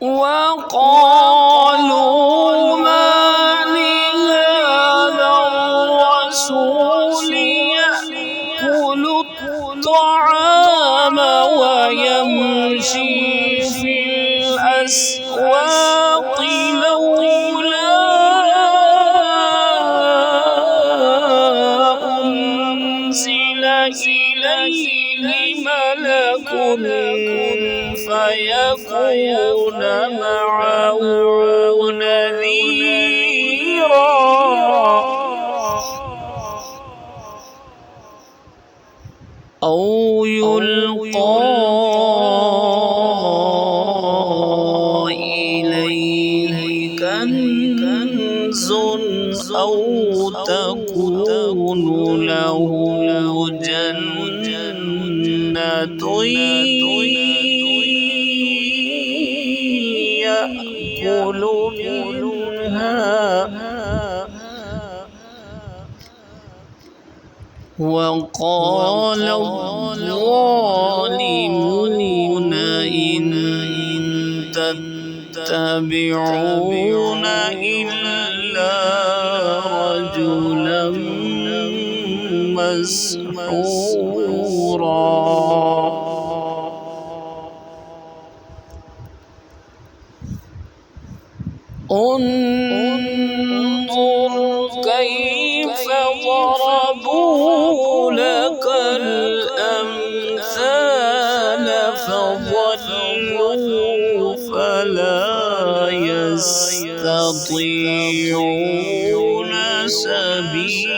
وقالوا ما لهذا الرسول يأكل الطعام ويمشي في الأسواق لولا أنزل إليه ملك فيكون معه نذيرا أو يلقى إليه كنز أو تكون له جنة يأكل منها وقال الظالمون إن تتبعون إلا رجلا مسحورا انظر كيف ضربوا لك الأمثال فضلوا فلا يستطيعون سبيلا